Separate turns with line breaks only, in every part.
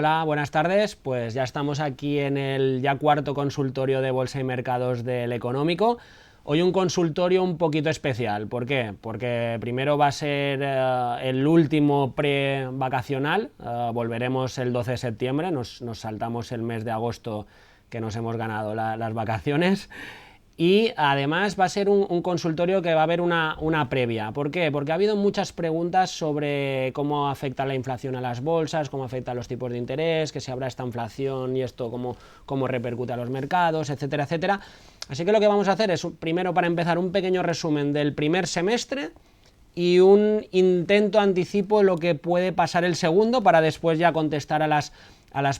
Hola, buenas tardes. Pues ya estamos aquí en el ya cuarto consultorio de Bolsa y Mercados del Económico. Hoy un consultorio un poquito especial. ¿Por qué? Porque primero va a ser el último pre-vacacional. Volveremos el 12 de septiembre, nos saltamos el mes de agosto que nos hemos ganado las vacaciones. Y además va a ser un consultorio que va a haber una previa. ¿Por qué? Porque ha habido muchas preguntas sobre cómo afecta la inflación a las bolsas, cómo afecta a los tipos de interés, que si habrá esta inflación y esto cómo repercute a los mercados, etcétera, etcétera. Así que lo que vamos a hacer es, primero, para empezar, un pequeño resumen del primer semestre y un intento anticipo de lo que puede pasar el segundo, para después ya contestar a las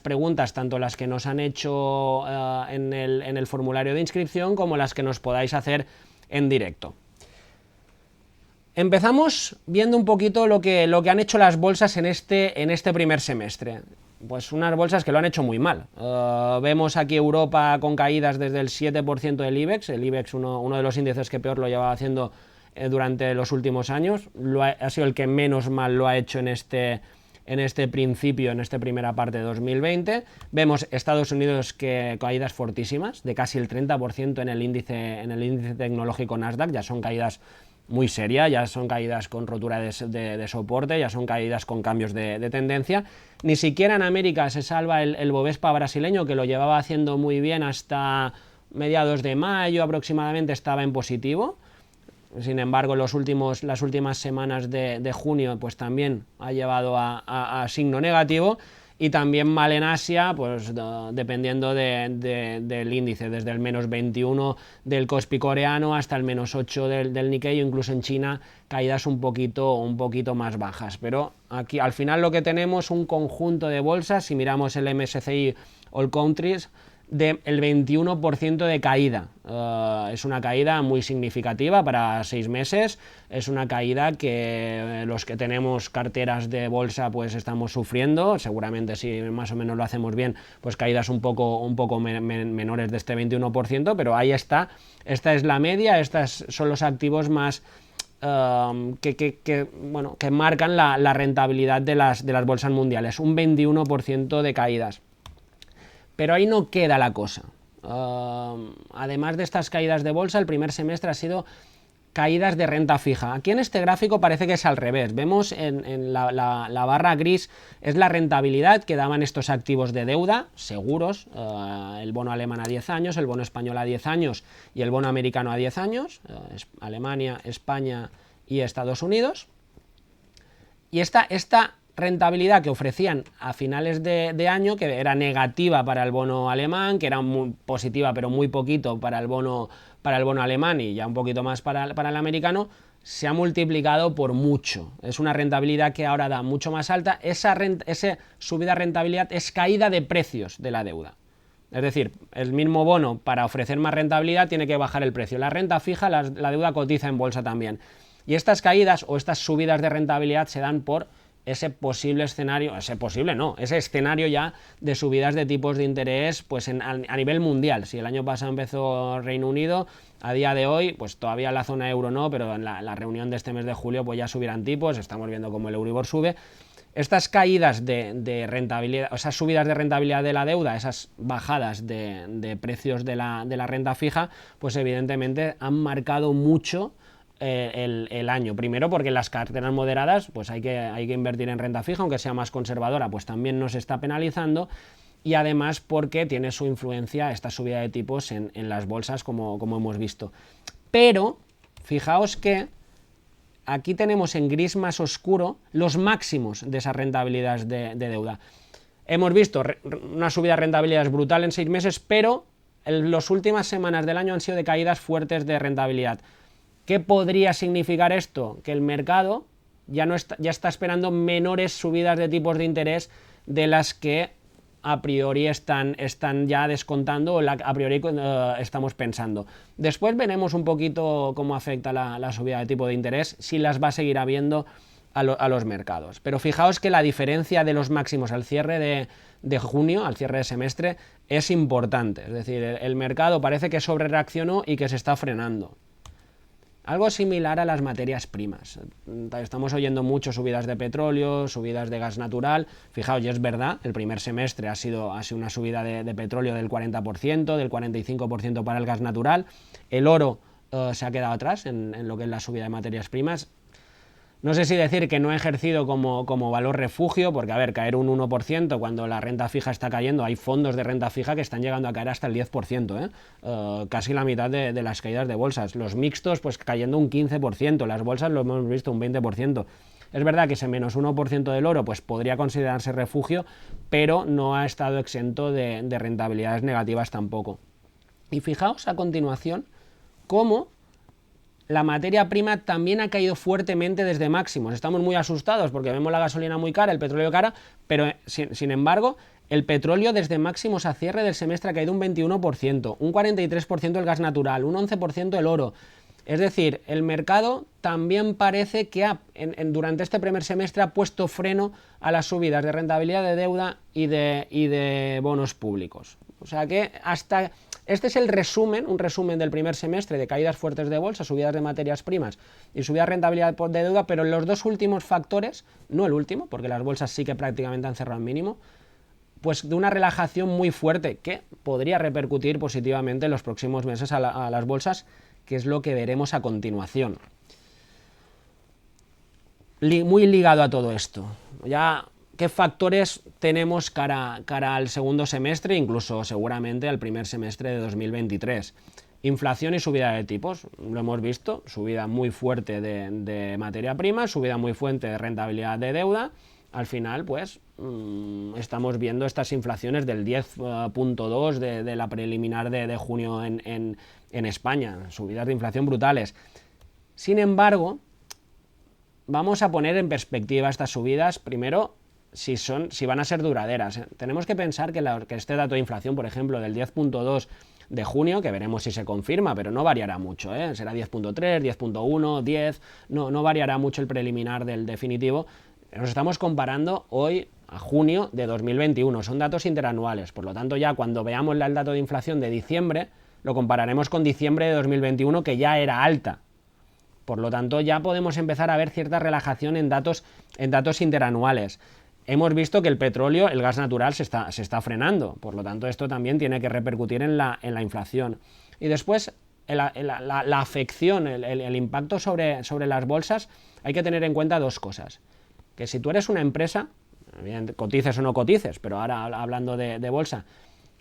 preguntas, tanto las que nos han hecho en el formulario de inscripción como las que nos podáis hacer en directo. Empezamos viendo un poquito lo que han hecho las bolsas en este primer semestre. Pues unas bolsas que lo han hecho muy mal. Vemos aquí Europa con caídas desde el 7% del IBEX, el IBEX uno de los índices que peor lo llevaba haciendo durante los últimos años, ha sido el que menos mal lo ha hecho en esta primera parte de 2020. Vemos Estados Unidos que caídas fortísimas, de casi el 30% en el índice tecnológico Nasdaq, ya son caídas muy serias, ya son caídas con rotura de soporte, ya son caídas con cambios de tendencia. Ni siquiera en América se salva el Bovespa brasileño, que lo llevaba haciendo muy bien hasta mediados de mayo aproximadamente, estaba en positivo. Sin embargo, las últimas semanas de junio pues también ha llevado a signo negativo, y también mal en Asia, pues dependiendo del índice, desde el menos 21 del Kospi coreano hasta el menos 8 del Nikkei, o incluso en China caídas un poquito más bajas. Pero aquí al final lo que tenemos es un conjunto de bolsas. Si miramos el MSCI All Countries, del 21% de caída. Es una caída muy significativa para 6 meses, es una caída que los que tenemos carteras de bolsa pues estamos sufriendo. Seguramente, si más o menos lo hacemos bien, pues caídas un poco menores de este 21%, pero ahí está. Esta es la media, estos son los activos más que marcan la rentabilidad de las bolsas mundiales, un 21% de caídas. Pero ahí no queda la cosa. Además de estas caídas de bolsa, el primer semestre ha sido caídas de renta fija. Aquí en este gráfico parece que es al revés. Vemos en la barra gris es la rentabilidad que daban estos activos de deuda seguros, el bono alemán a 10 años, el bono español a 10 años y el bono americano a 10 años, Alemania, España y Estados Unidos. Y esta rentabilidad que ofrecían a finales de año, que era negativa para el bono alemán, que era muy positiva pero muy poquito para el bono alemán y ya un poquito más para el americano, se ha multiplicado por mucho. Es una rentabilidad que ahora da mucho más alta. Esa subida de rentabilidad es caída de precios de la deuda. Es decir, el mismo bono, para ofrecer más rentabilidad, tiene que bajar el precio. La renta fija, la deuda cotiza en bolsa también. Y estas caídas o estas subidas de rentabilidad se dan por ese escenario ya de subidas de tipos de interés pues a nivel mundial. Si el año pasado empezó Reino Unido, a día de hoy, pues todavía la zona euro no, pero en la reunión de este mes de julio pues ya subirán tipos, estamos viendo cómo el Euribor sube. Estas caídas de rentabilidad, esas subidas de rentabilidad de la deuda, esas bajadas de precios de la renta fija, pues evidentemente han marcado mucho el año. Primero porque las carteras moderadas pues hay que invertir en renta fija, aunque sea más conservadora, pues también nos está penalizando, y además porque tiene su influencia esta subida de tipos en las bolsas, como hemos visto. Pero fijaos que aquí tenemos en gris más oscuro los máximos de esas rentabilidades de deuda. Hemos visto una subida de rentabilidades brutal en 6 meses, pero en las últimas semanas del año han sido de caídas fuertes de rentabilidad. ¿Qué podría significar esto? Que el mercado ya está esperando menores subidas de tipos de interés de las que a priori están ya descontando, o a priori estamos pensando. Después veremos un poquito cómo afecta la subida de tipo de interés, si las va a seguir habiendo a los mercados. Pero fijaos que la diferencia de los máximos al cierre de junio, al cierre de semestre, es importante. Es decir, el mercado parece que sobrereaccionó y que se está frenando. Algo similar a las materias primas. Estamos oyendo mucho subidas de petróleo, subidas de gas natural. Fijaos, y es verdad, el primer semestre ha sido una subida de petróleo del 40%, del 45% para el gas natural. El oro se ha quedado atrás en lo que es la subida de materias primas. No sé si decir que no ha ejercido como valor refugio, porque a ver, caer un 1% cuando la renta fija está cayendo, hay fondos de renta fija que están llegando a caer hasta el 10%, casi la mitad de las caídas de bolsas. Los mixtos pues cayendo un 15%, las bolsas lo hemos visto un 20%. Es verdad que ese menos 1% del oro pues podría considerarse refugio, pero no ha estado exento de rentabilidades negativas tampoco. Y fijaos a continuación cómo la materia prima también ha caído fuertemente desde máximos. Estamos muy asustados porque vemos la gasolina muy cara, el petróleo cara, pero sin embargo, el petróleo desde máximos a cierre del semestre ha caído un 21%, un 43% el gas natural, un 11% el oro. Es decir, el mercado también parece que durante este primer semestre ha puesto freno a las subidas de rentabilidad de deuda y de bonos públicos. O sea que hasta... Este es el resumen, un resumen del primer semestre de caídas fuertes de bolsa, subidas de materias primas y subidas de rentabilidad de deuda, pero en los dos últimos factores, no el último, porque las bolsas sí que prácticamente han cerrado en mínimo, pues de una relajación muy fuerte que podría repercutir positivamente en los próximos meses a las bolsas, que es lo que veremos a continuación. Muy ligado a todo esto, ya... ¿Qué factores tenemos cara al segundo semestre, incluso seguramente al primer semestre de 2023? Inflación y subida de tipos, lo hemos visto, subida muy fuerte de materia prima, subida muy fuerte de rentabilidad de deuda. Al final, pues, estamos viendo estas inflaciones del 10.2 de la preliminar de junio en España, subidas de inflación brutales. Sin embargo, vamos a poner en perspectiva estas subidas, primero, si van a ser duraderas. Tenemos que pensar que este dato de inflación, por ejemplo, del 10.2 de junio, que veremos si se confirma, pero no variará mucho, será 10.3, 10.1, 10, no variará mucho el preliminar del definitivo. Nos estamos comparando hoy a junio de 2021, son datos interanuales, por lo tanto ya cuando veamos el dato de inflación de diciembre, lo compararemos con diciembre de 2021, que ya era alta. Por lo tanto ya podemos empezar a ver cierta relajación en datos interanuales. Hemos visto que el petróleo, el gas natural se está frenando, por lo tanto esto también tiene que repercutir en la inflación. Y después la afección, el impacto sobre las bolsas, hay que tener en cuenta dos cosas. Que si tú eres una empresa, bien, cotices o no cotices, pero ahora hablando de bolsa,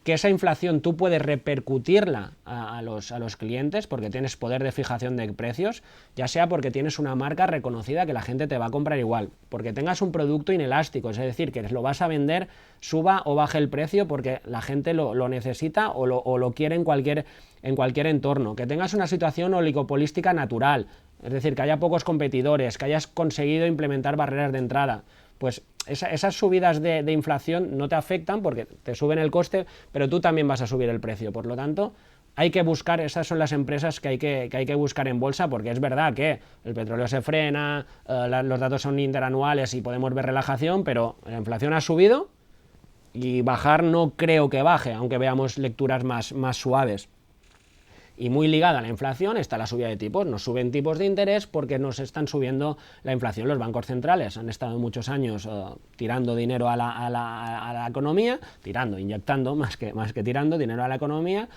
que esa inflación tú puedes repercutirla a los clientes porque tienes poder de fijación de precios, ya sea porque tienes una marca reconocida que la gente te va a comprar igual, porque tengas un producto inelástico, es decir, que lo vas a vender, suba o baje el precio porque la gente lo necesita o lo quiere en cualquier entorno, que tengas una situación oligopolística natural, es decir, que haya pocos competidores, que hayas conseguido implementar barreras de entrada. Pues esas subidas de inflación no te afectan porque te suben el coste, pero tú también vas a subir el precio. Por lo tanto, hay que buscar, esas son las empresas que hay que buscar en bolsa, porque es verdad que el petróleo se frena, los datos son interanuales y podemos ver relajación, pero la inflación ha subido y bajar no creo que baje, aunque veamos lecturas más suaves. Y muy ligada a la inflación está la subida de tipos. Nos suben tipos de interés porque nos están subiendo la inflación. Los bancos centrales han estado muchos años tirando dinero a la economía, inyectando más que tirando dinero a la economía.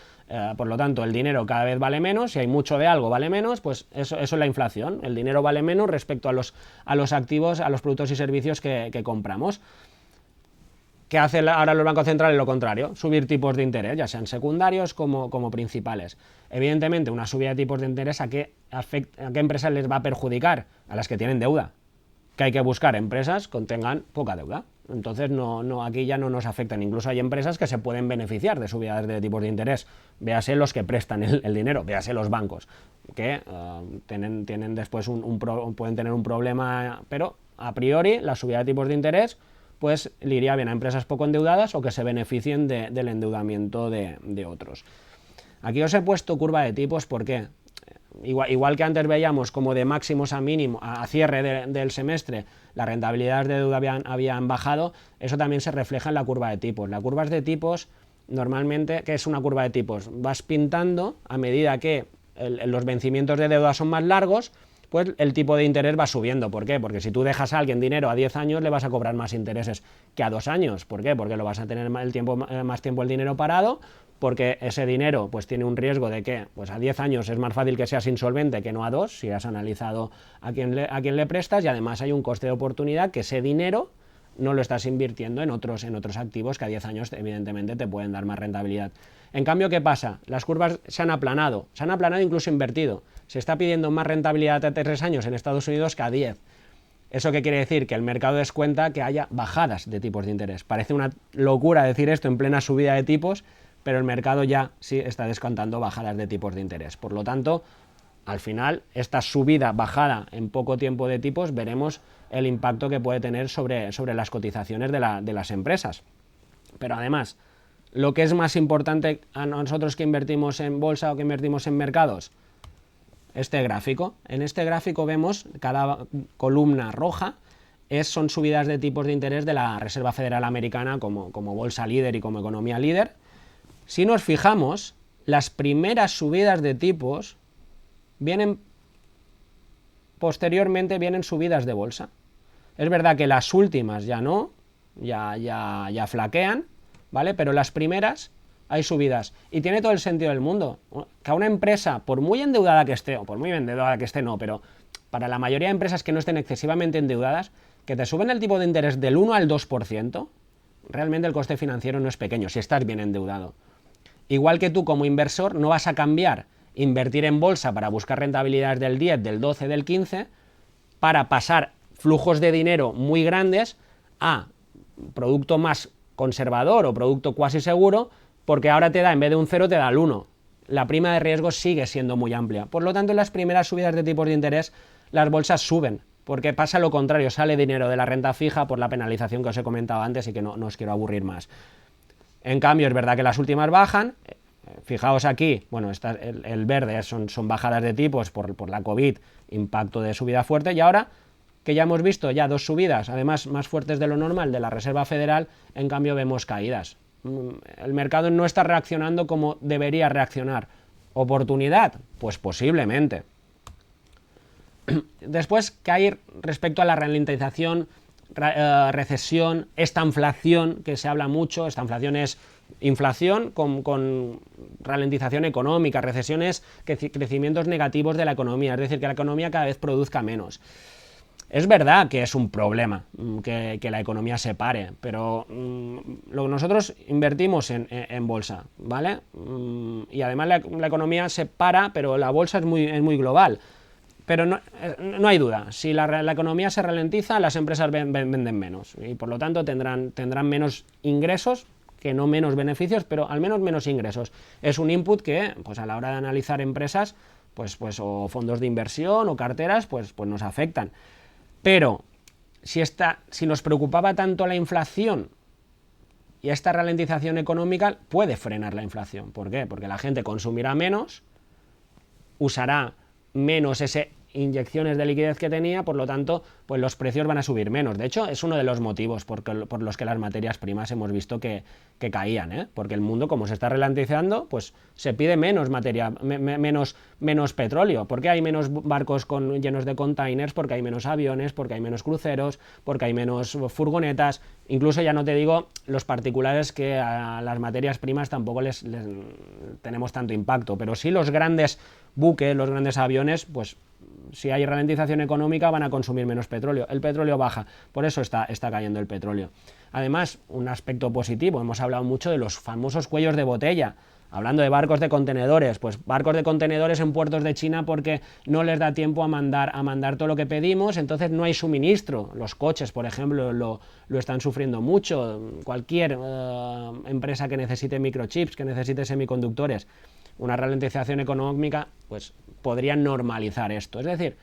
Por lo tanto, el dinero cada vez vale menos. Si hay mucho de algo vale menos, pues eso es la inflación. El dinero vale menos respecto a los activos, a los productos y servicios que compramos. ¿Qué hacen ahora los bancos centrales? Lo contrario, subir tipos de interés, ya sean secundarios como principales. Evidentemente, una subida de tipos de interés, ¿a qué empresas les va a perjudicar? A las que tienen deuda. Que hay que buscar empresas que tengan poca deuda. Entonces, aquí ya no nos afectan. Incluso hay empresas que se pueden beneficiar de subidas de tipos de interés. Véase los que prestan el dinero, véase los bancos, que tienen después pueden tener un problema, pero a priori la subida de tipos de interés pues le iría bien a empresas poco endeudadas o que se beneficien del endeudamiento de otros. Aquí os he puesto curva de tipos porque igual que antes veíamos como de máximos a mínimo, a cierre del semestre, las rentabilidades de deuda habían bajado, eso también se refleja en la curva de tipos. Las curvas de tipos, normalmente, ¿qué es una curva de tipos? Vas pintando a medida que los vencimientos de deuda son más largos, pues el tipo de interés va subiendo. ¿Por qué? Porque si tú dejas a alguien dinero a 10 años, le vas a cobrar más intereses que a 2 años. ¿Por qué? Porque lo vas a tener más tiempo el dinero parado, porque ese dinero pues tiene un riesgo de que pues a 10 años es más fácil que seas insolvente que no a 2, si has analizado a quién le prestas, y además hay un coste de oportunidad que ese dinero no lo estás invirtiendo en otros activos que a 10 años evidentemente te pueden dar más rentabilidad. En cambio, ¿qué pasa? Las curvas se han aplanado incluso invertido. Se está pidiendo más rentabilidad a 3 años en Estados Unidos que a 10. ¿Eso qué quiere decir? Que el mercado descuenta que haya bajadas de tipos de interés. Parece una locura decir esto en plena subida de tipos, pero el mercado ya sí está descontando bajadas de tipos de interés. Por lo tanto, al final, esta subida, bajada en poco tiempo de tipos, veremos el impacto que puede tener sobre las cotizaciones de las empresas. Pero además, lo que es más importante a nosotros que invertimos en bolsa o que invertimos en mercados, este gráfico. En este gráfico vemos cada columna roja son subidas de tipos de interés de la Reserva Federal Americana como bolsa líder y como economía líder. Si nos fijamos, las primeras subidas de tipos posteriormente vienen subidas de bolsa. Es verdad que las últimas ya no, ya flaquean, ¿vale? Pero las primeras hay subidas. Y tiene todo el sentido del mundo. Que a una empresa, por muy endeudada que esté, o por muy endeudada que esté, no, pero para la mayoría de empresas que no estén excesivamente endeudadas, que te suben el tipo de interés del 1 al 2%, realmente el coste financiero no es pequeño, si estás bien endeudado. Igual que tú como inversor no vas a cambiar invertir en bolsa para buscar rentabilidades del 10, del 12, del 15, para pasar flujos de dinero muy grandes a producto más conservador o producto cuasi seguro, porque ahora te da, en vez de un 0, te da el 1. La prima de riesgo sigue siendo muy amplia. Por lo tanto, en las primeras subidas de tipos de interés, las bolsas suben, porque pasa lo contrario, sale dinero de la renta fija por la penalización que os he comentado antes y que no os quiero aburrir más. En cambio, es verdad que las últimas bajan. Fijaos aquí, bueno, el verde son bajadas de tipos por la COVID, impacto de subida fuerte, y ahora que ya hemos visto ya 2 subidas, además más fuertes de lo normal, de la Reserva Federal, en cambio vemos caídas. El mercado no está reaccionando como debería reaccionar. ¿Oportunidad? Pues posiblemente. Después, ¿qué hay respecto a la ralentización, recesión, estanflación, que se habla mucho? Estanflación es inflación con ralentización económica, recesiones, crecimientos negativos de la economía, es decir, que la economía cada vez produzca menos. Es verdad que es un problema que la economía se pare, pero nosotros invertimos en bolsa, ¿vale? Y además la economía se para, pero la bolsa es muy global. Pero no hay duda, si la economía se ralentiza, las empresas venden menos y por lo tanto tendrán menos ingresos, que no menos beneficios, pero al menos menos ingresos. Es un input que pues a la hora de analizar empresas pues o fondos de inversión o carteras pues nos afectan. Pero si nos preocupaba tanto la inflación y esta ralentización económica, puede frenar la inflación. ¿Por qué? Porque la gente consumirá menos, usará menos inyecciones de liquidez que tenía, por lo tanto, pues los precios van a subir menos. De hecho, es uno de los motivos por los que las materias primas hemos visto que caían, ¿eh? Porque el mundo, como se está ralentizando, pues se pide menos menos petróleo. ¿Por qué hay menos barcos llenos de containers? Porque hay menos aviones, porque hay menos cruceros, porque hay menos furgonetas. Incluso ya no te digo los particulares, que a las materias primas tampoco les tenemos tanto impacto, pero sí los grandes buques, los grandes aviones, pues si hay ralentización económica van a consumir menos petróleo. El petróleo baja, por eso está cayendo el petróleo. Además, un aspecto positivo, hemos hablado mucho de los famosos cuellos de botella, hablando de barcos de contenedores, pues barcos de contenedores en puertos de China porque no les da tiempo a mandar todo lo que pedimos, entonces no hay suministro. Los coches, por ejemplo, lo están sufriendo mucho. Cualquier empresa que necesite microchips, que necesite semiconductores, una ralentización económica, pues podría normalizar esto. Es decir,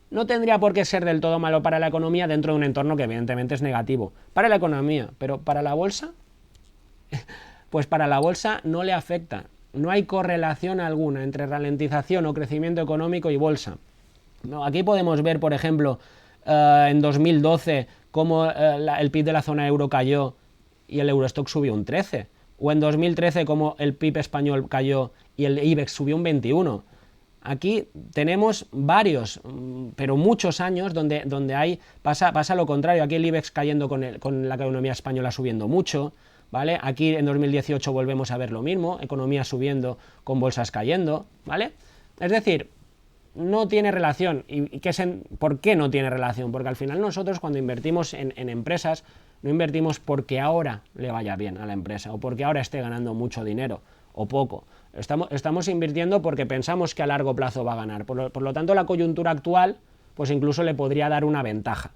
no tendría por qué ser del todo malo para la economía dentro de un entorno que evidentemente es negativo para la economía, pero para la bolsa, pues para la bolsa no le afecta. No hay correlación alguna entre ralentización o crecimiento económico y bolsa. No, aquí podemos ver, por ejemplo, en 2012 cómo el PIB de la zona euro cayó y el Eurostock subió un 13%. O en 2013 como el PIB español cayó y el IBEX subió un 21%. Aquí tenemos varios, pero muchos años donde pasa lo contrario. Aquí el IBEX cayendo con la economía española subiendo mucho, ¿vale? Aquí en 2018 volvemos a ver lo mismo, economía subiendo con bolsas cayendo, ¿vale? Es decir, no tiene relación. ¿Por qué no tiene relación? Porque al final nosotros cuando invertimos en empresas, no invertimos porque ahora le vaya bien a la empresa o porque ahora esté ganando mucho dinero o poco. Estamos invirtiendo porque pensamos que a largo plazo va a ganar. Por lo tanto, la coyuntura actual pues incluso le podría dar una ventaja.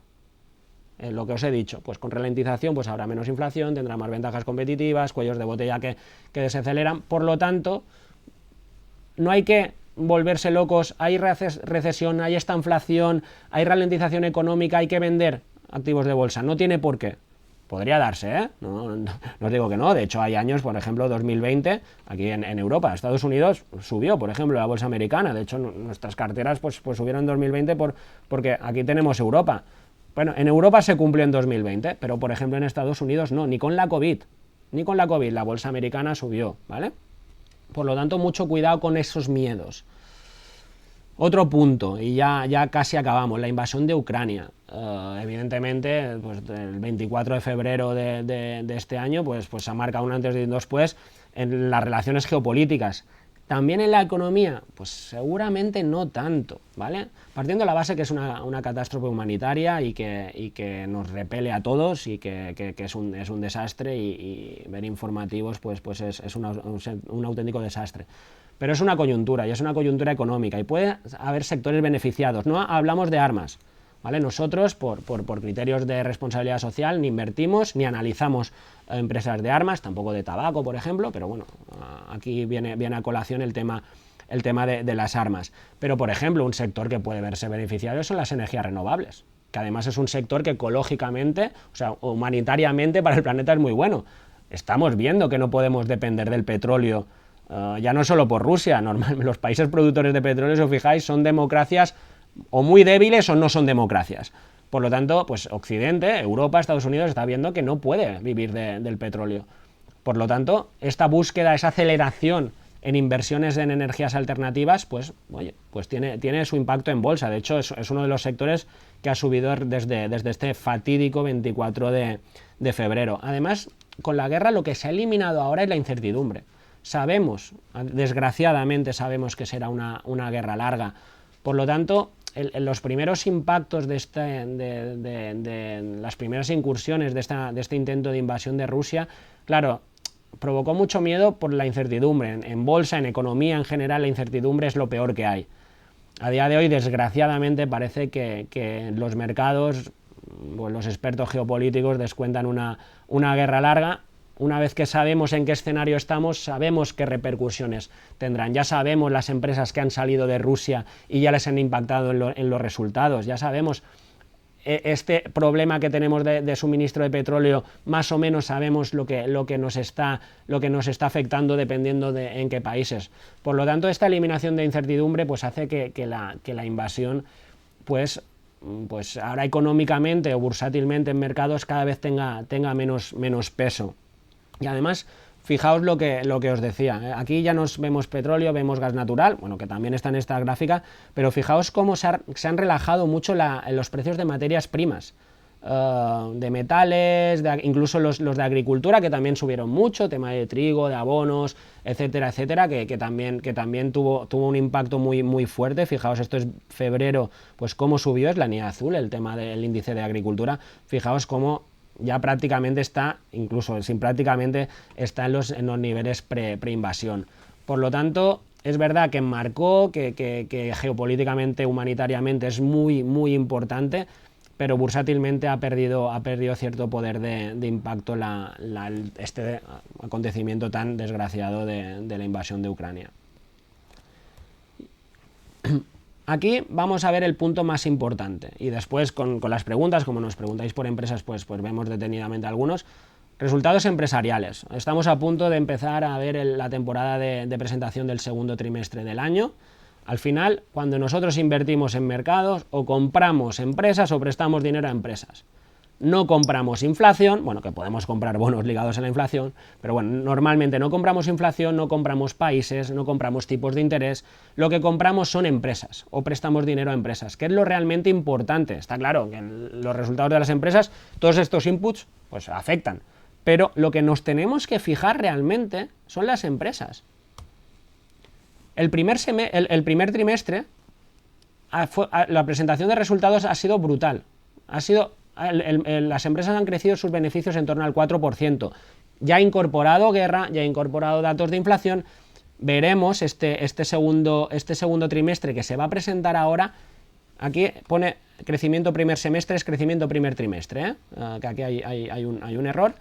Lo que os he dicho, pues con ralentización pues habrá menos inflación, tendrá más ventajas competitivas, cuellos de botella que desaceleran. Por lo tanto, no hay que volverse locos, hay recesión, hay estanflación, hay ralentización económica, hay que vender activos de bolsa. No tiene por qué. Podría darse, ¿eh? No os digo que no. De hecho, hay años, por ejemplo, 2020, aquí en Europa, Estados Unidos subió, por ejemplo, la bolsa americana. De hecho, nuestras carteras pues subieron en 2020 porque aquí tenemos Europa. Bueno, en Europa se cumplió en 2020, pero, por ejemplo, en Estados Unidos no, ni con la COVID. Ni con la COVID la bolsa americana subió, ¿vale? Por lo tanto, mucho cuidado con esos miedos. Otro punto, y ya casi acabamos, la invasión de Ucrania. Evidentemente, pues el 24 de febrero de este año pues ha marcado un antes y un después en las relaciones geopolíticas. También en la economía, pues seguramente no tanto, ¿vale? Partiendo de la base que es una catástrofe humanitaria y que nos repele a todos y que es un desastre y ver informativos pues es un auténtico desastre. Pero es una coyuntura y es una coyuntura económica y puede haber sectores beneficiados. No hablamos de armas, ¿vale? Nosotros, por criterios de responsabilidad social, ni invertimos ni analizamos empresas de armas, tampoco de tabaco, por ejemplo, pero bueno, aquí viene a colación el tema de las armas. Pero, por ejemplo, un sector que puede verse beneficiado son las energías renovables, que además es un sector que ecológicamente, o sea, humanitariamente para el planeta es muy bueno. Estamos viendo que no podemos depender del petróleo, ya no solo por Rusia. Normalmente los países productores de petróleo, si os fijáis, son democracias o muy débiles o no son democracias. Por lo tanto, pues Occidente, Europa, Estados Unidos está viendo que no puede vivir del petróleo. Por lo tanto, esta búsqueda, esa aceleración en inversiones en energías alternativas, pues tiene su impacto en bolsa. De hecho, es uno de los sectores que ha subido desde este fatídico 24 de febrero. Además, con la guerra lo que se ha eliminado ahora es la incertidumbre. Desgraciadamente sabemos que será una guerra larga. Por lo tanto, los primeros impactos de las primeras incursiones de este intento de invasión de Rusia, claro, provocó mucho miedo por la incertidumbre. En bolsa, en economía en general, la incertidumbre es lo peor que hay. A día de hoy, desgraciadamente, parece que los mercados, pues los expertos geopolíticos descuentan una guerra larga. Una vez que sabemos en qué escenario estamos, sabemos qué repercusiones tendrán. Ya sabemos las empresas que han salido de Rusia y ya les han impactado en los resultados. Ya sabemos este problema que tenemos de suministro de petróleo, más o menos sabemos lo que nos está afectando dependiendo de en qué países. Por lo tanto, esta eliminación de incertidumbre pues hace que la invasión pues ahora económicamente o bursátilmente en mercados cada vez tenga menos peso. Y además, fijaos lo que os decía, aquí ya nos vemos petróleo, vemos gas natural, bueno, que también está en esta gráfica, pero fijaos cómo se han relajado mucho los precios de materias primas, de metales, incluso los de agricultura, que también subieron mucho, tema de trigo, de abonos, etcétera, etcétera, que también tuvo un impacto muy fuerte. Fijaos, esto es febrero, pues cómo subió, es la línea azul, el tema del índice de agricultura. Fijaos cómo ya prácticamente está, incluso sin prácticamente, está en los niveles pre-invasión. Por lo tanto, es verdad que marcó que geopolíticamente, humanitariamente es muy importante, pero bursátilmente ha perdido cierto poder de impacto este acontecimiento tan desgraciado de la invasión de Ucrania. Aquí vamos a ver el punto más importante y después con las preguntas, como nos preguntáis por empresas, pues vemos detenidamente algunos. Resultados empresariales. Estamos a punto de empezar a ver la temporada de presentación del segundo trimestre del año. Al final, cuando nosotros invertimos en mercados, o compramos empresas o prestamos dinero a empresas. no compramos inflación, bueno, que podemos comprar bonos ligados a la inflación, pero bueno, normalmente no compramos inflación, no compramos países, no compramos tipos de interés, lo que compramos son empresas o prestamos dinero a empresas, que es lo realmente importante. Está claro que los resultados de las empresas, todos estos inputs, pues afectan, pero lo que nos tenemos que fijar realmente son las empresas. El primer trimestre, la presentación de resultados ha sido brutal, las empresas han crecido sus beneficios en torno al 4%. Ya ha incorporado guerra, ya ha incorporado datos de inflación. Veremos este segundo trimestre que se va a presentar ahora. Aquí pone crecimiento primer semestre, es crecimiento primer trimestre, que aquí hay un error.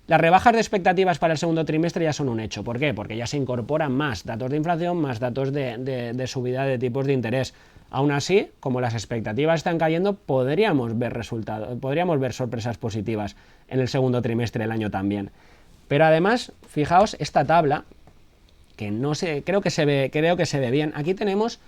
Las rebajas de expectativas para el segundo trimestre ya son un hecho. ¿Por qué? Porque ya se incorporan más datos de inflación, más datos de subida de tipos de interés. Aún así, como las expectativas están cayendo, podríamos ver sorpresas positivas en el segundo trimestre del año también. Pero además, fijaos esta tabla, que no sé, creo que se ve bien. Aquí tenemos,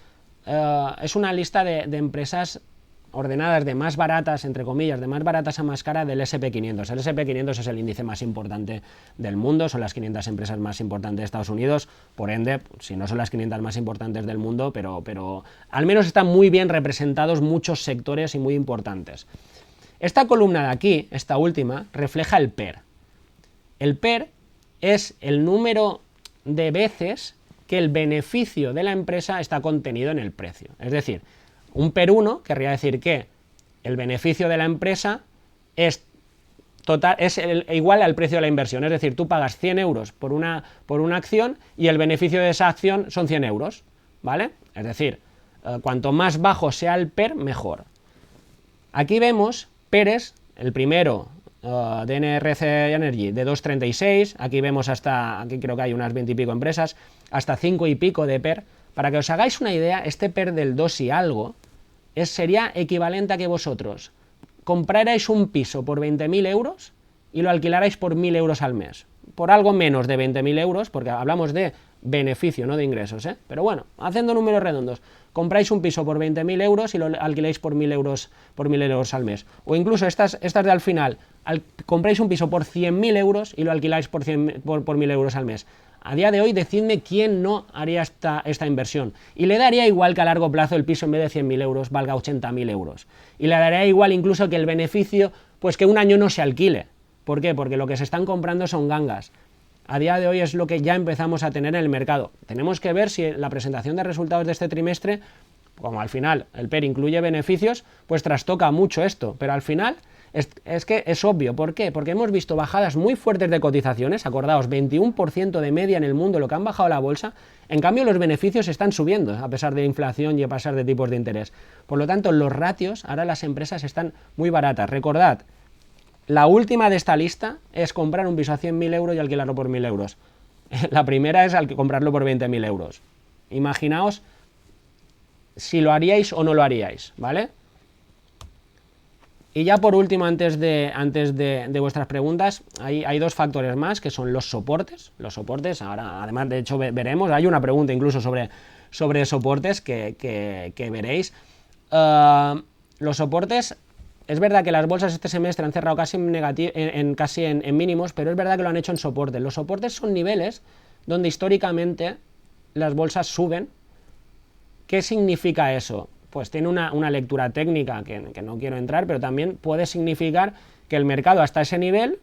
es una lista de empresas ordenadas de más baratas, entre comillas, de más baratas a más cara del S&P500. El S&P500 es el índice más importante del mundo, son las 500 empresas más importantes de Estados Unidos, por ende, si no son las 500 más importantes del mundo, pero al menos están muy bien representados muchos sectores y muy importantes. Esta columna de aquí, esta última, refleja el PER. El PER es el número de veces que el beneficio de la empresa está contenido en el precio. Es decir, un PER 1 querría decir que el beneficio de la empresa es igual al precio de la inversión, es decir, tú pagas 100 euros por una acción y el beneficio de esa acción son 100 euros, ¿vale? Es decir, cuanto más bajo sea el PER, mejor. Aquí vemos PERes, el primero, DNRC Energy, de 2,36, aquí vemos aquí creo que hay unas 20 y pico empresas, hasta 5 y pico de PER. Para que os hagáis una idea, este PER del 2 y algo sería equivalente a que vosotros comprarais un piso por 20.000 euros y lo alquilarais por 1.000 euros al mes. Por algo menos de 20.000 euros, porque hablamos de beneficio, no de ingresos, ¿eh? Pero bueno, haciendo números redondos, compráis un piso por 20.000 euros y lo alquiláis por 1.000 euros al mes. O incluso estas de al final, compráis un piso por 100.000 euros y lo alquiláis por 1.000 euros al mes. A día de hoy, decidme quién no haría esta inversión. Y le daría igual que a largo plazo el piso en vez de 100.000 euros valga 80.000 euros. Y le daría igual incluso que el beneficio, pues que un año no se alquile. ¿Por qué? Porque lo que se están comprando son gangas. A día de hoy es lo que ya empezamos a tener en el mercado. Tenemos que ver si la presentación de resultados de este trimestre, como al final el PER incluye beneficios, pues trastoca mucho esto. Pero al final es que es obvio. ¿Por qué? Porque hemos visto bajadas muy fuertes de cotizaciones, acordaos, 21% de media en el mundo lo que han bajado la bolsa, en cambio los beneficios están subiendo, a pesar de inflación y a pesar de tipos de interés. Por lo tanto, los ratios, ahora las empresas están muy baratas. Recordad, la última de esta lista es comprar un piso a 100.000 euros y alquilarlo por 1.000 euros. La primera es comprarlo por 20.000 euros. Imaginaos si lo haríais o no lo haríais, ¿vale? Y ya por último, antes de vuestras preguntas, hay dos factores más, que son los soportes. Los soportes, ahora, además, de hecho, veremos, hay una pregunta incluso sobre soportes que veréis. Los soportes, es verdad que las bolsas este semestre han cerrado casi en mínimos, pero es verdad que lo han hecho en soportes. Los soportes son niveles donde históricamente las bolsas suben. ¿Qué significa eso? Pues tiene una lectura técnica que no quiero entrar, pero también puede significar que el mercado hasta ese nivel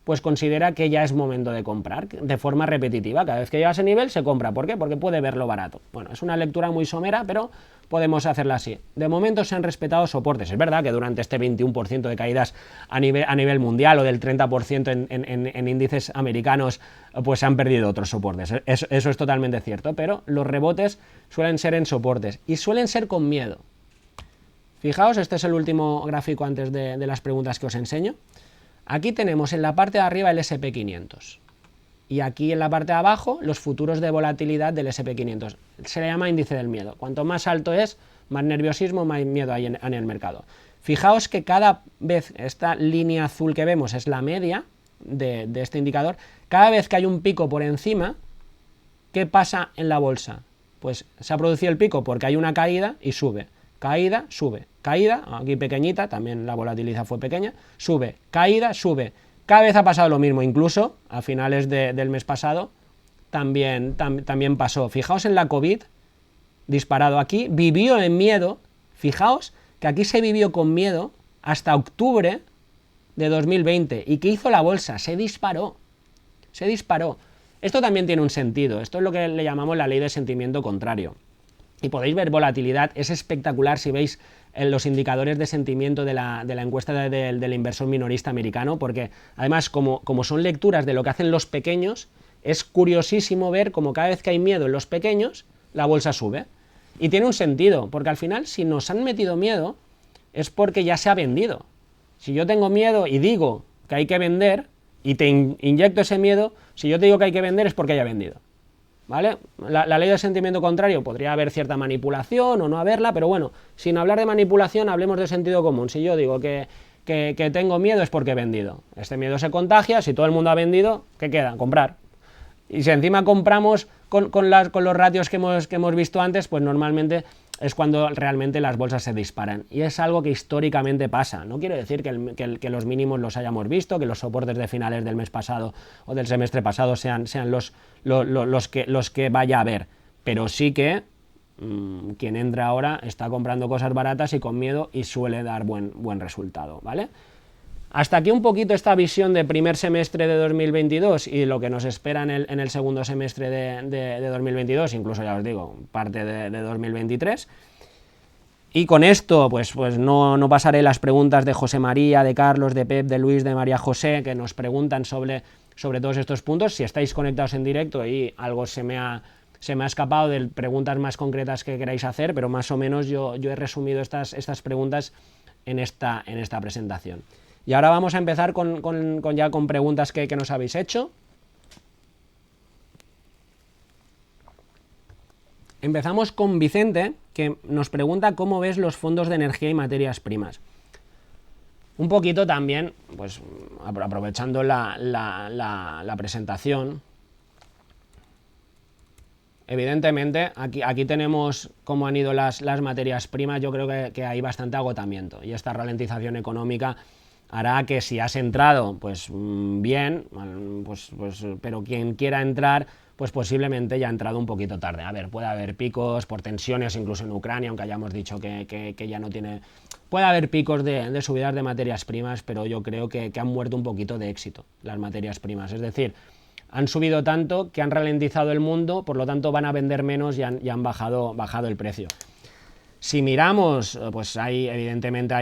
pues considera que ya es momento de comprar de forma repetitiva. Cada vez que llega a ese nivel se compra. ¿Por qué? Porque puede verlo barato. Bueno, es una lectura muy somera, pero podemos hacerla así. De momento se han respetado soportes. Es verdad que durante este 21% de caídas a nivel mundial o del 30% en índices americanos, pues se han perdido otros soportes. Eso es totalmente cierto, pero los rebotes suelen ser en soportes y suelen ser con miedo. Fijaos, este es el último gráfico antes de las preguntas que os enseño. Aquí tenemos en la parte de arriba el S&P500 y aquí en la parte de abajo los futuros de volatilidad del S&P500. Se le llama índice del miedo. Cuanto más alto es, más nerviosismo, más miedo hay en el mercado. Fijaos que cada vez esta línea azul que vemos es la media de este indicador. Cada vez que hay un pico por encima, ¿qué pasa en la bolsa? Pues se ha producido el pico porque hay una caída y sube. caída, sube, caída, aquí pequeñita, también la volatilidad fue pequeña, sube, caída, sube. Cada vez ha pasado lo mismo, incluso a finales del mes pasado también pasó. Fijaos en la COVID, disparado aquí, vivió en miedo, fijaos que aquí se vivió con miedo hasta octubre de 2020. ¿Y qué hizo la bolsa? Se disparó. Se disparó. Esto también tiene un sentido. Esto es lo que le llamamos la ley de sentimiento contrario. Y podéis ver volatilidad. Es espectacular si veis los indicadores de sentimiento de la encuesta del inversor minorista americano, porque además, como son lecturas de lo que hacen los pequeños, es curiosísimo ver cómo cada vez que hay miedo en los pequeños, la bolsa sube. Y tiene un sentido, porque al final, si nos han metido miedo, es porque ya se ha vendido. Si yo tengo miedo y digo que hay que vender, y te inyecto ese miedo, si yo te digo que hay que vender es porque haya vendido. ¿Vale? La ley del sentimiento contrario, podría haber cierta manipulación o no haberla, pero bueno, sin hablar de manipulación, hablemos de sentido común. Si yo digo que tengo miedo es porque he vendido. Este miedo se contagia, si todo el mundo ha vendido, ¿qué queda? Comprar. Y si encima compramos con los ratios que hemos visto antes, pues normalmente es cuando realmente las bolsas se disparan. Y es algo que históricamente pasa. No quiero decir que los mínimos los hayamos visto, que los soportes de finales del mes pasado o del semestre pasado sean los que vaya a haber. Pero sí que quien entra ahora está comprando cosas baratas y con miedo y suele dar buen resultado, ¿vale? Hasta aquí un poquito esta visión de primer semestre de 2022 y lo que nos espera en el segundo semestre de 2022, incluso ya os digo, parte de 2023. Y con esto, pues no pasaré las preguntas de José María, de Carlos, de Pep, de Luis, de María José, que nos preguntan sobre todos estos puntos. Si estáis conectados en directo y algo se me ha escapado de preguntas más concretas que queráis hacer, pero más o menos yo he resumido estas preguntas en esta presentación. Y ahora vamos a empezar ya con preguntas que nos habéis hecho. Empezamos con Vicente, que nos pregunta cómo ves los fondos de energía y materias primas. Un poquito también, pues aprovechando la presentación. Evidentemente, aquí tenemos cómo han ido las materias primas. Yo creo que hay bastante agotamiento y esta ralentización económica hará que si has entrado, pues bien, pero quien quiera entrar, pues posiblemente ya ha entrado un poquito tarde. A ver, puede haber picos por tensiones, incluso en Ucrania, aunque hayamos dicho que ya no tiene... Puede haber picos de subidas de materias primas, pero yo creo que han muerto un poquito de éxito las materias primas. Es decir, han subido tanto que han ralentizado el mundo, por lo tanto van a vender menos y han bajado el precio. Si miramos, pues evidentemente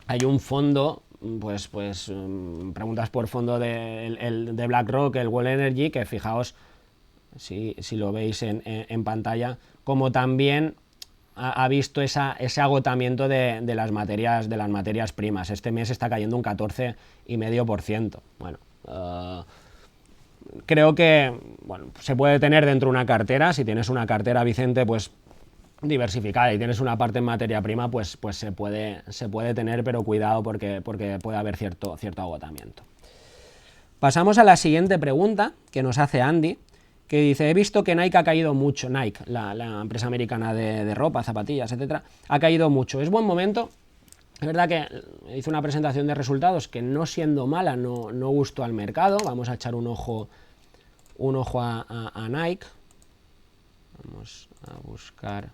hay un fondo, pues preguntas por fondo de BlackRock, el World Energy, que fijaos, si lo veis en pantalla, como también ha visto ese agotamiento de las materias primas. Este mes está cayendo un 14,5%. Bueno, creo que se puede tener dentro de una cartera. Si tienes una cartera, Vicente, pues diversificada y tienes una parte en materia prima, pues se puede tener, pero cuidado porque puede haber cierto agotamiento. Pasamos a la siguiente pregunta que nos hace Andy, que dice: he visto que Nike ha caído mucho. Nike, la empresa americana de ropa, zapatillas, etcétera, ha caído mucho. ¿Es buen momento? Es verdad que hizo una presentación de resultados que, no siendo mala, no gustó al mercado. Vamos a echar un ojo a Nike. Vamos a buscar...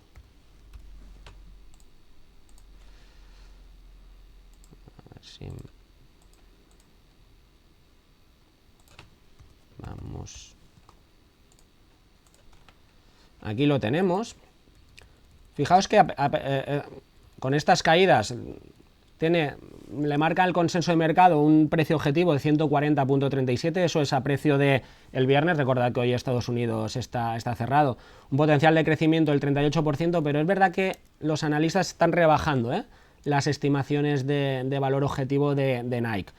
Vamos. Aquí lo tenemos. Fijaos que con estas caídas le marca el consenso de mercado un precio objetivo de 140,37, eso es a precio del viernes. Recordad que hoy Estados Unidos está cerrado. Un potencial de crecimiento del 38%, pero es verdad que los analistas están rebajando las estimaciones de valor objetivo de Nike.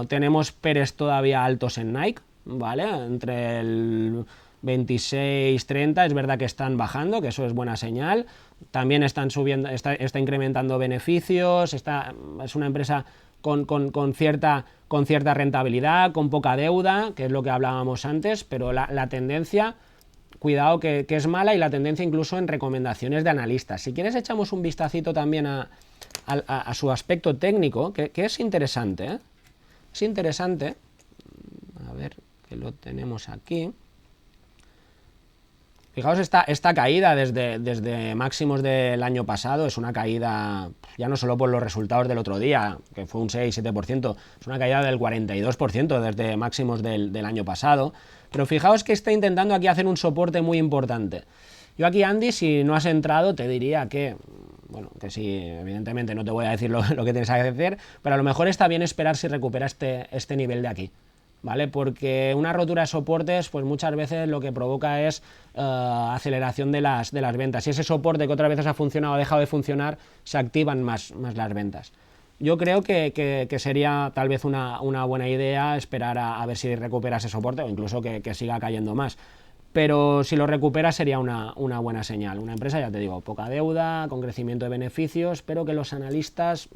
Tenemos PERs todavía altos en Nike, ¿vale? Entre el 26-30, es verdad que están bajando, que eso es buena señal. También están subiendo, está incrementando beneficios, es una empresa con cierta rentabilidad, con poca deuda, que es lo que hablábamos antes, pero la tendencia cuidado que es mala, y la tendencia incluso en recomendaciones de analistas. Si quieres echamos un vistacito también a su aspecto técnico, que es interesante, ¿eh? Es interesante. A ver, que lo tenemos aquí. Fijaos esta caída desde máximos del año pasado, es una caída ya no solo por los resultados del otro día, que fue un 6-7%, es una caída del 42% desde máximos del año pasado, pero fijaos que está intentando aquí hacer un soporte muy importante. Yo aquí, Andy, si no has entrado, te diría que, bueno, que sí, evidentemente no te voy a decir lo que tienes que hacer, pero a lo mejor está bien esperar si recupera este nivel de aquí, ¿vale? Porque una rotura de soportes, pues muchas veces lo que provoca es aceleración de las ventas. Si ese soporte que otras veces ha funcionado ha dejado de funcionar, se activan más las ventas. Yo creo que sería tal vez una buena idea esperar a ver si recupera ese soporte, o incluso que siga cayendo más. Pero si lo recupera sería una buena señal. Una empresa, ya te digo, poca deuda, con crecimiento de beneficios, pero que los analistas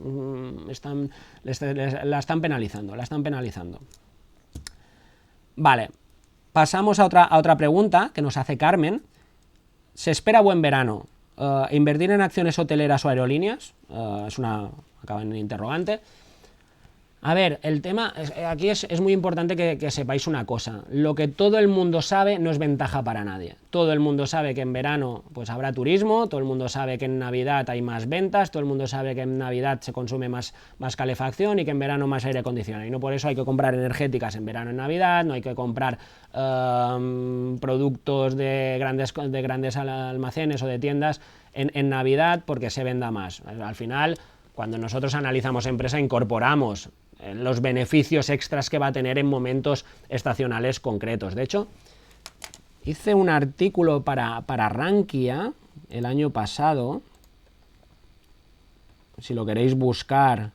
la están penalizando. Vale, pasamos a otra pregunta que nos hace Carmen. ¿Se espera buen verano? ¿Invertir en acciones hoteleras o aerolíneas? Acaba en interrogante. A ver, el tema, aquí es muy importante que sepáis una cosa. Lo que todo el mundo sabe no es ventaja para nadie. Todo el mundo sabe que en verano pues habrá turismo, todo el mundo sabe que en Navidad hay más ventas, todo el mundo sabe que en Navidad se consume más calefacción y que en verano más aire acondicionado. Y no por eso hay que comprar energéticas en verano, en Navidad, no hay que comprar productos de grandes almacenes o de tiendas en Navidad porque se venda más. Al final, cuando nosotros analizamos empresa, incorporamos los beneficios extras que va a tener en momentos estacionales concretos. De hecho, hice un artículo para Rankia el año pasado. Si lo queréis buscar,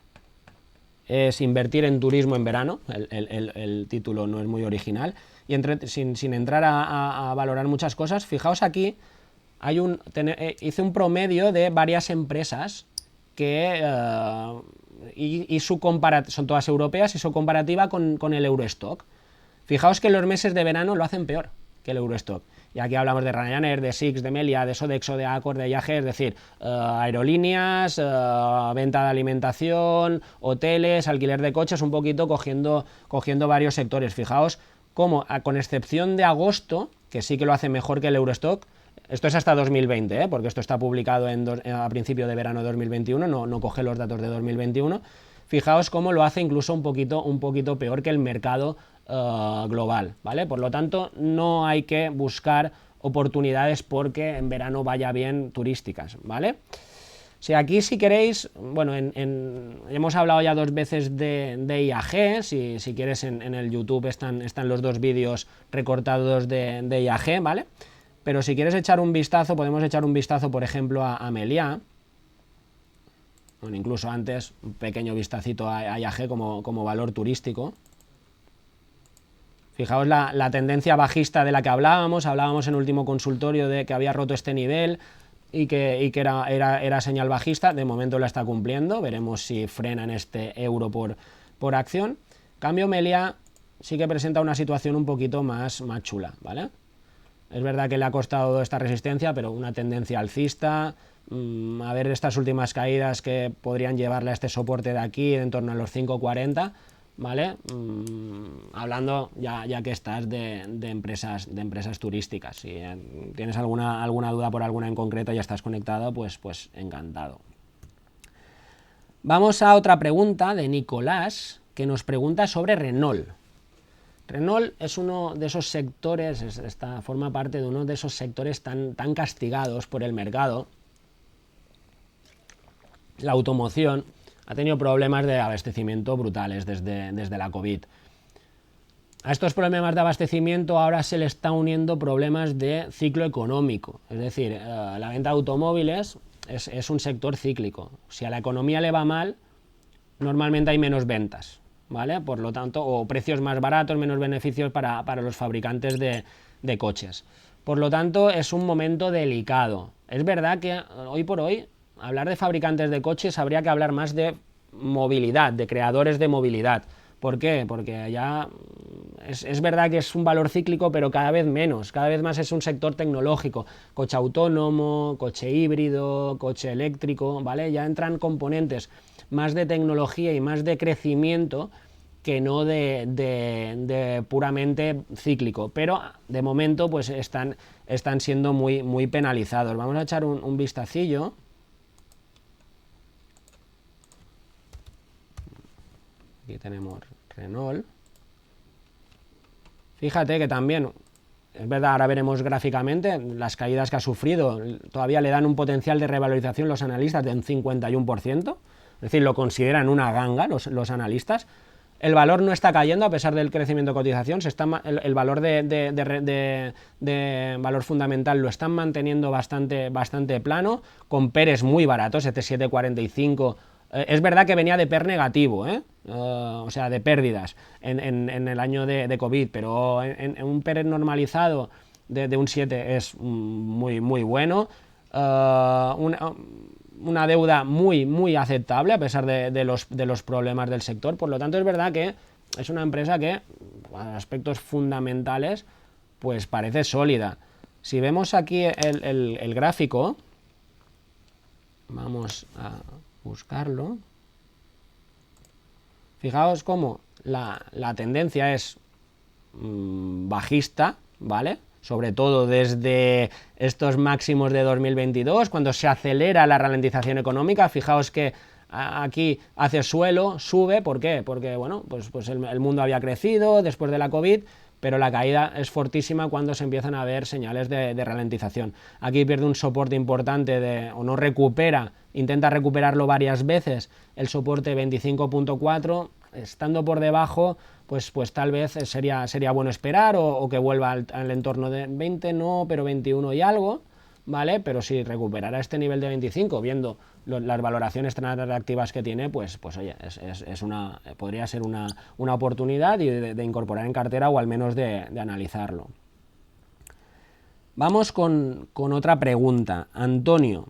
es Invertir en turismo en verano. El título no es muy original. Y sin entrar a valorar muchas cosas, fijaos aquí, hice un promedio de varias empresas que son todas europeas, y su comparativa con el Eurostock. Fijaos que los meses de verano lo hacen peor que el Eurostock. Y aquí hablamos de Ryanair, de Six, de Melia, de Sodexo, de Accor, de IAG, es decir, aerolíneas, venta de alimentación, hoteles, alquiler de coches, un poquito cogiendo varios sectores. Fijaos cómo, con excepción de agosto, que sí que lo hace mejor que el Eurostock. Esto es hasta 2020, porque esto está publicado a principio de verano de 2021, no coge los datos de 2021. Fijaos cómo lo hace incluso un poquito peor que el mercado global, ¿vale? Por lo tanto, no hay que buscar oportunidades porque en verano vaya bien turísticas, ¿vale? Si aquí, si queréis, bueno, hemos hablado ya 2 veces de IAG, si quieres en el YouTube están los 2 vídeos recortados de IAG, ¿vale? Pero si quieres echar un vistazo, podemos echar un vistazo, por ejemplo, a Meliá. Bueno, incluso antes, un pequeño vistacito a IAG como valor turístico. Fijaos la tendencia bajista de la que hablábamos en el último consultorio de que había roto este nivel y que era señal bajista. De momento la está cumpliendo, veremos si frena en este euro por acción. En cambio, Meliá sí que presenta una situación un poquito más chula, ¿vale? Es verdad que le ha costado esta resistencia, pero una tendencia alcista. A ver estas últimas caídas que podrían llevarle a este soporte de aquí, en torno a los 5,40, ¿vale? Hablando ya que estás de empresas turísticas. Si tienes alguna duda por alguna en concreto y ya estás conectado, pues encantado. Vamos a otra pregunta de Nicolás, que nos pregunta sobre Renault. Renault es uno de esos sectores, forma parte de uno de esos sectores tan castigados por el mercado. La automoción ha tenido problemas de abastecimiento brutales desde la COVID. A estos problemas de abastecimiento ahora se le está uniendo problemas de ciclo económico. Es decir, la venta de automóviles es un sector cíclico. Si a la economía le va mal, normalmente hay menos ventas, ¿vale? Por lo tanto, o precios más baratos, menos beneficios para los fabricantes de coches. Por lo tanto, es un momento delicado. Es verdad que hoy por hoy, hablar de fabricantes de coches habría que hablar más de movilidad, de creadores de movilidad. ¿Por qué? Porque ya es verdad que es un valor cíclico, pero cada vez menos, cada vez más es un sector tecnológico, coche autónomo, coche híbrido, coche eléctrico, ¿vale? Ya entran componentes más de tecnología y más de crecimiento que no de puramente cíclico, pero de momento pues están siendo muy penalizados. Vamos a echar un vistacillo. Aquí tenemos Renault. Fíjate que también, es verdad, ahora veremos gráficamente las caídas que ha sufrido, todavía le dan un potencial de revalorización los analistas de un 51%, es decir, lo consideran una ganga los analistas. El valor no está cayendo a pesar del crecimiento de cotización, el valor de valor fundamental lo están manteniendo bastante plano, con PERs muy baratos, este 7,45. Es verdad que venía de PER negativo, o sea, de pérdidas en el año de COVID, pero en un PER normalizado de un 7 es muy bueno. Una deuda muy aceptable a pesar de los problemas del sector. Por lo tanto, es verdad que es una empresa que, a aspectos fundamentales, pues parece sólida. Si vemos aquí el gráfico, vamos a buscarlo. Fijaos cómo la tendencia es bajista, ¿vale? Sobre todo desde estos máximos de 2022, cuando se acelera la ralentización económica. Fijaos que aquí hace suelo, sube, ¿por qué? Porque, bueno, pues el mundo había crecido después de la COVID, pero la caída es fortísima cuando se empiezan a ver señales de ralentización. Aquí pierde un soporte importante o no recupera, intenta recuperarlo varias veces, el soporte 25.4, estando por debajo, pues tal vez sería bueno esperar o que vuelva al entorno de 20, no, pero 21 y algo, ¿vale? Pero si recuperara este nivel de 25, viendo las valoraciones tan atractivas que tiene, pues oye, podría ser una oportunidad de incorporar en cartera o al menos de analizarlo. Vamos con otra pregunta. Antonio,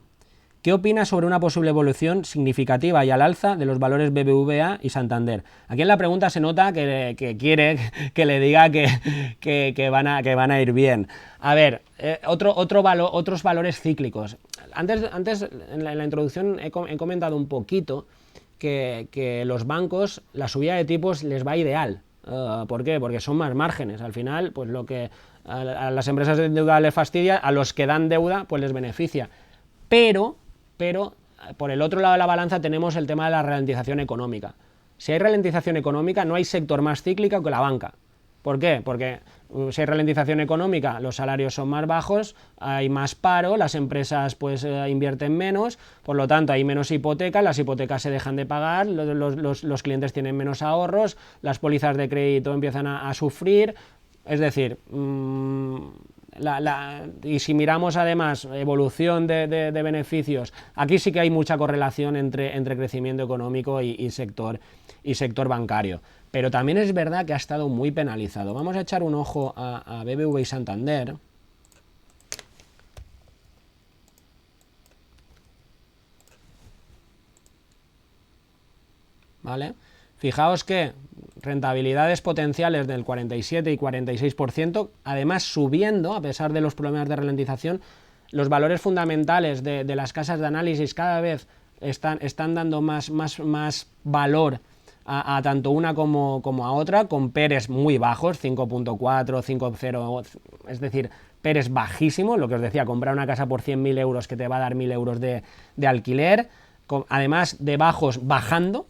¿qué opinas sobre una posible evolución significativa y al alza de los valores BBVA y Santander? Aquí en la pregunta se nota que quiere que le diga que van a ir bien. A ver, otros valores cíclicos. Antes en la introducción he comentado un poquito que los bancos, la subida de tipos les va ideal. ¿Por qué? Porque son más márgenes. Al final, pues lo que a las empresas de deuda les fastidia, a los que dan deuda, pues les beneficia. Pero por el otro lado de la balanza tenemos el tema de la ralentización económica. Si hay ralentización económica, no hay sector más cíclico que la banca. ¿Por qué? Porque si hay ralentización económica, los salarios son más bajos, hay más paro, las empresas pues invierten menos, por lo tanto hay menos hipotecas, las hipotecas se dejan de pagar, los clientes tienen menos ahorros, las pólizas de crédito empiezan a sufrir, es decir, y si miramos además evolución de beneficios, aquí sí que hay mucha correlación entre crecimiento económico y sector bancario. Pero también es verdad que ha estado muy penalizado. Vamos a echar un ojo a BBVA y Santander. ¿Vale? Fijaos que rentabilidades potenciales del 47 y 46%, además subiendo, a pesar de los problemas de ralentización, los valores fundamentales de las casas de análisis cada vez están dando más valor a tanto una como a otra, con PERs muy bajos, 5.4, 5.0, es decir, PERs bajísimos, lo que os decía, comprar una casa por 100.000 euros que te va a dar 1.000 euros de alquiler, además de bajos bajando.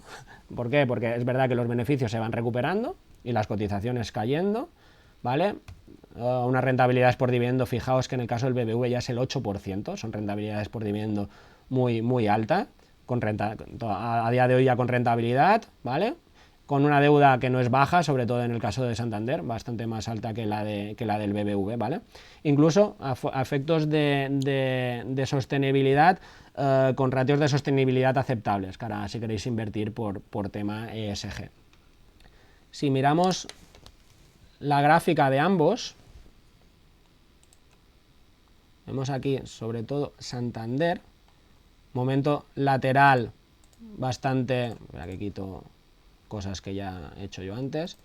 ¿Por qué? Porque es verdad que los beneficios se van recuperando y las cotizaciones cayendo, ¿vale? Unas rentabilidades por dividendo, fijaos que en el caso del BBV ya es el 8%, son rentabilidades por dividendo muy altas, a día de hoy ya con rentabilidad, ¿vale? Con una deuda que no es baja, sobre todo en el caso de Santander, bastante más alta que la del BBV, ¿vale? Incluso a efectos de sostenibilidad, con ratios de sostenibilidad aceptables, cara, si queréis invertir por tema ESG. Si miramos la gráfica de ambos, vemos aquí sobre todo Santander, momento lateral bastante, espera que quito cosas que ya he hecho yo antes,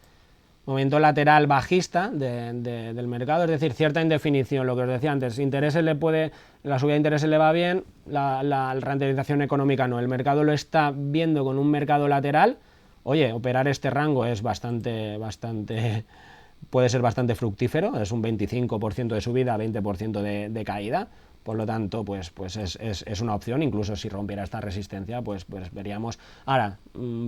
movimiento lateral bajista del mercado, es decir, cierta indefinición, lo que os decía antes, la subida de intereses le va bien, la rentabilización económica no, el mercado lo está viendo con un mercado lateral. Oye, operar este rango es puede ser bastante fructífero, es un 25% de subida, 20% de caída. Por lo tanto, pues es una opción, incluso si rompiera esta resistencia, pues veríamos. Ahora,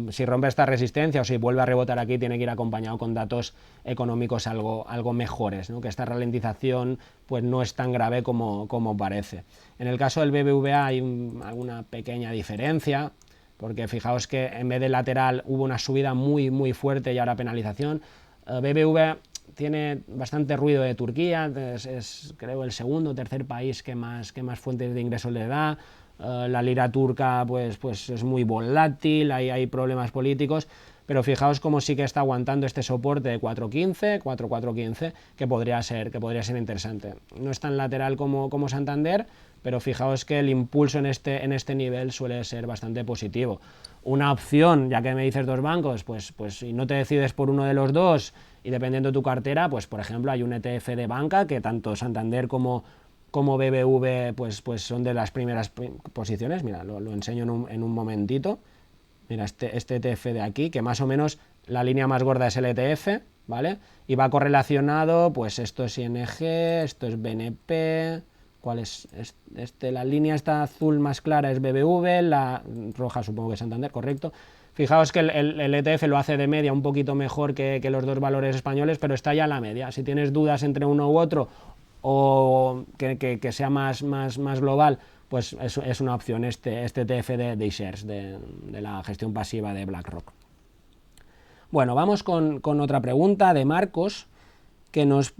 si rompe esta resistencia o si vuelve a rebotar aquí, tiene que ir acompañado con datos económicos algo mejores, ¿no? Que esta ralentización pues no es tan grave como parece. En el caso del BBVA hay alguna pequeña diferencia, porque fijaos que en vez de lateral hubo una subida muy fuerte y ahora penalización. BBVA tiene bastante ruido de Turquía, es creo el segundo o tercer país que más fuentes de ingresos le da. La lira turca pues es muy volátil, hay problemas políticos, pero fijaos cómo sí que está aguantando este soporte de 4.15, que podría ser interesante. No es tan lateral como Santander, pero fijaos que el impulso en este nivel suele ser bastante positivo. Una opción, ya que me dices dos bancos, pues si no te decides por uno de los dos y dependiendo de tu cartera, pues por ejemplo hay un ETF de banca que tanto Santander como BBV pues son de las primeras posiciones. Mira, lo enseño en un momentito. Mira, este ETF de aquí, que más o menos la línea más gorda es el ETF, ¿vale? Y va correlacionado, pues esto es ING, esto es BNP, ¿cuál es? La línea esta azul más clara es BBV, la roja supongo que es Santander, correcto. Fijaos que el ETF lo hace de media un poquito mejor que los dos valores españoles, pero está ya a la media. Si tienes dudas entre uno u otro o que sea más global, pues es una opción este ETF de iShares, de la gestión pasiva de BlackRock. Bueno, vamos con otra pregunta de Marcos, que nos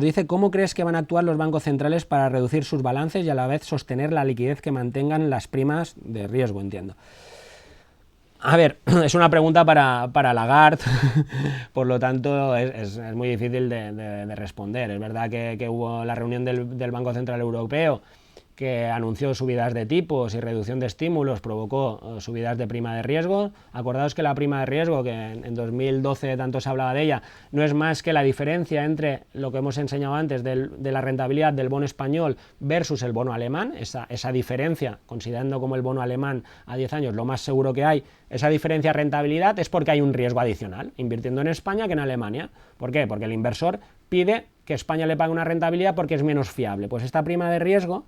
dice: ¿cómo crees que van a actuar los bancos centrales para reducir sus balances y a la vez sostener la liquidez que mantengan las primas de riesgo? Entiendo. A ver, es una pregunta para Lagarde, por lo tanto es muy difícil de responder. Es verdad que hubo la reunión del Banco Central Europeo, que anunció subidas de tipos y reducción de estímulos, provocó subidas de prima de riesgo. Acordaos que la prima de riesgo, que en 2012 tanto se hablaba de ella, no es más que la diferencia entre lo que hemos enseñado antes de la rentabilidad del bono español versus el bono alemán. Esa diferencia, considerando como el bono alemán a 10 años lo más seguro que hay, esa diferencia de rentabilidad es porque hay un riesgo adicional, invirtiendo en España que en Alemania. ¿Por qué? Porque el inversor pide que España le pague una rentabilidad porque es menos fiable. Pues esta prima de riesgo,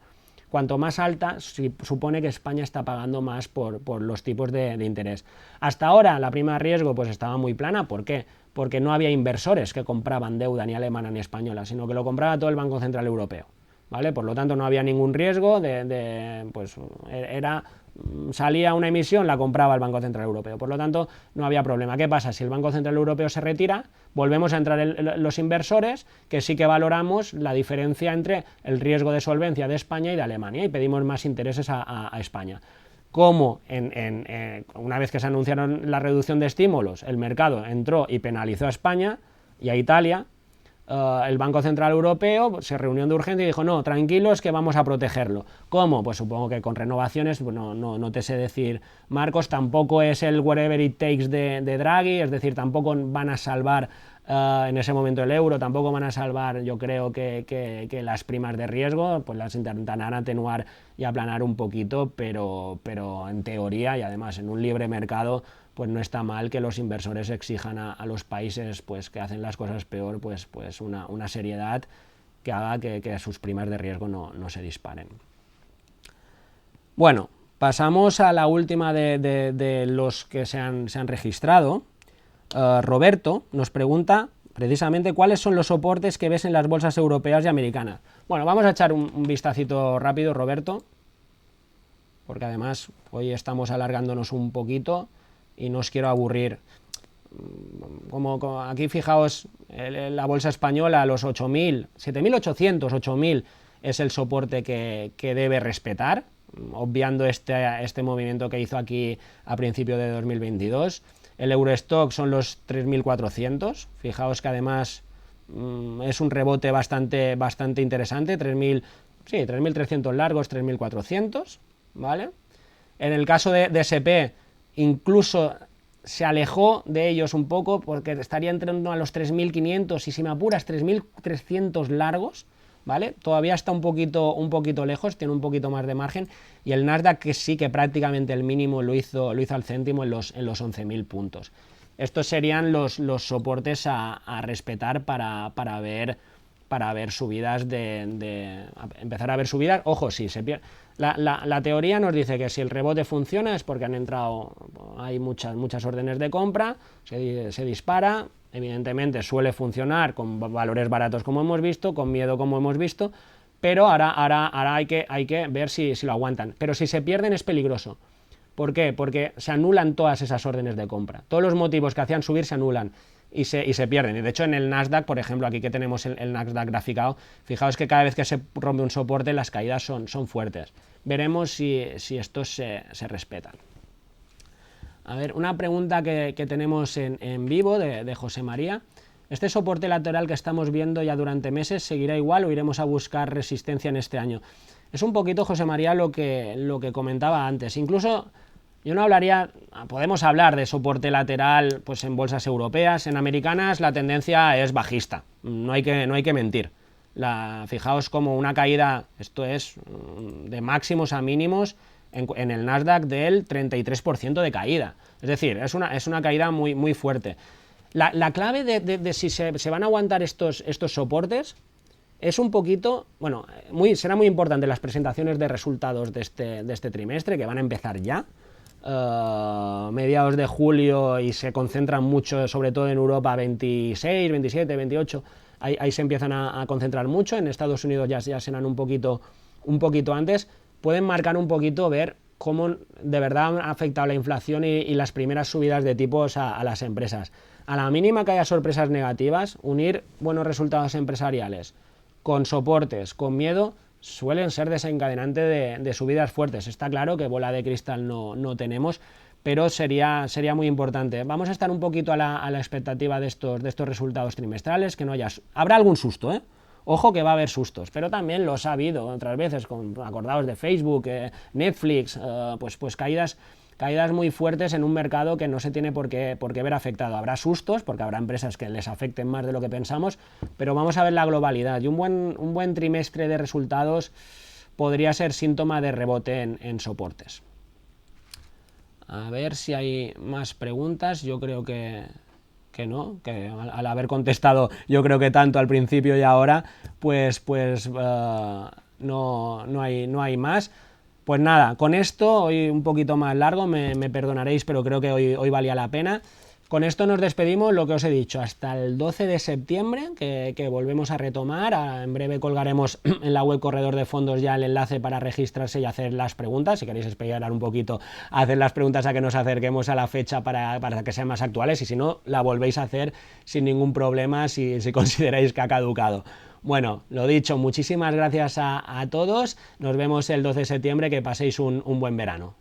cuanto más alta, supone que España está pagando más por los tipos de interés. Hasta ahora la prima de riesgo pues estaba muy plana. ¿Por qué? Porque no había inversores que compraban deuda ni alemana ni española, sino que lo compraba todo el Banco Central Europeo, ¿vale? Por lo tanto no había ningún riesgo salía una emisión, la compraba el Banco Central Europeo, por lo tanto no había problema. ¿Qué pasa? Si el Banco Central Europeo se retira, volvemos a entrar los inversores, que sí que valoramos la diferencia entre el riesgo de solvencia de España y de Alemania y pedimos más intereses a España. Como una vez que se anunciaron la reducción de estímulos, el mercado entró y penalizó a España y a Italia, el Banco Central Europeo se reunió de urgencia y dijo: no, tranquilos, que vamos a protegerlo. ¿Cómo? Pues supongo que con renovaciones, no te sé decir, Marcos, tampoco es el whatever it takes de Draghi, es decir, tampoco van a salvar en ese momento el euro, tampoco van a salvar, yo creo que las primas de riesgo, pues las intentarán atenuar y aplanar un poquito, pero en teoría, y además en un libre mercado, pues no está mal que los inversores exijan a los países pues que hacen las cosas peor, pues una seriedad que haga que sus primas de riesgo no se disparen. Bueno, pasamos a la última de los que se han registrado. Roberto nos pregunta precisamente cuáles son los soportes que ves en las bolsas europeas y americanas. Bueno, vamos a echar un vistacito rápido, Roberto, porque además hoy estamos alargándonos un poquito y no os quiero aburrir. Como aquí fijaos, la bolsa española, los 8.000, 7.800, 8.000 es el soporte que debe respetar, obviando este movimiento que hizo aquí a principio de 2022. El Eurostock son los 3.400, fijaos que además es un rebote bastante interesante, 3.300 largos, 3.400, ¿vale? En el caso de SP, incluso se alejó de ellos un poco porque estaría entrando a los 3.500 y si me apuras 3.300 largos, ¿vale? Todavía está un poquito lejos, tiene un poquito más de margen, y el Nasdaq que sí que prácticamente el mínimo lo hizo al céntimo en los 11.000 puntos. Estos serían los soportes a respetar para ver subidas empezar a ver subidas. Ojo, si se pierde. La teoría nos dice que si el rebote funciona es porque hay muchas órdenes de compra, se dispara, evidentemente suele funcionar con valores baratos como hemos visto, con miedo como hemos visto, pero ahora hay que ver si lo aguantan. Pero si se pierden es peligroso. ¿Por qué? Porque se anulan todas esas órdenes de compra. Todos los motivos que hacían subir se anulan y se pierden. Y de hecho en el Nasdaq, por ejemplo, aquí que tenemos el Nasdaq graficado, fijaos que cada vez que se rompe un soporte las caídas son fuertes. Veremos si estos se respetan. A ver, una pregunta que tenemos en vivo de José María. ¿Este soporte lateral que estamos viendo ya durante meses seguirá igual o iremos a buscar resistencia en este año? Es un poquito, José María, lo que comentaba antes. Incluso yo no podemos hablar de soporte lateral pues en bolsas europeas, en americanas la tendencia es bajista, no hay que mentir. Fijaos como una caída, esto es de máximos a mínimos, en el Nasdaq del 33% de caída. Es decir, es una caída muy fuerte. La clave de si se van a aguantar estos soportes es un poquito, bueno, será muy importante las presentaciones de resultados de este trimestre, que van a empezar ya, mediados de julio, y se concentran mucho, sobre todo en Europa, 26, 27, 28, ahí se empiezan a concentrar mucho, en Estados Unidos ya serán un poquito antes, pueden marcar un poquito, ver cómo de verdad ha afectado la inflación y las primeras subidas de tipos a las empresas. A la mínima que haya sorpresas negativas, unir buenos resultados empresariales con soportes, con miedo, suelen ser desencadenante de subidas fuertes. Está claro que bola de cristal no tenemos, pero sería muy importante. Vamos a estar un poquito a la expectativa de estos resultados trimestrales, que habrá algún susto, ¿eh? Ojo que va a haber sustos, pero también los ha habido otras veces, acordados de Facebook, Netflix, pues caídas muy fuertes en un mercado que no se tiene por qué ver afectado. Habrá sustos, porque habrá empresas que les afecten más de lo que pensamos, pero vamos a ver la globalidad, y un buen trimestre de resultados podría ser síntoma de rebote en soportes. A ver si hay más preguntas. Yo creo que no, que al haber contestado yo creo que tanto al principio y ahora, pues no hay más. Pues nada, con esto, hoy un poquito más largo, me perdonaréis, pero creo que hoy valía la pena. Con esto nos despedimos, lo que os he dicho, hasta el 12 de septiembre, que volvemos a retomar. En breve colgaremos en la web Corredor de Fondos ya el enlace para registrarse y hacer las preguntas. Si queréis esperar un poquito a hacer las preguntas a que nos acerquemos a la fecha para que sean más actuales, y si no, la volvéis a hacer sin ningún problema si consideráis que ha caducado. Bueno, lo dicho, muchísimas gracias a todos. Nos vemos el 12 de septiembre, que paséis un buen verano.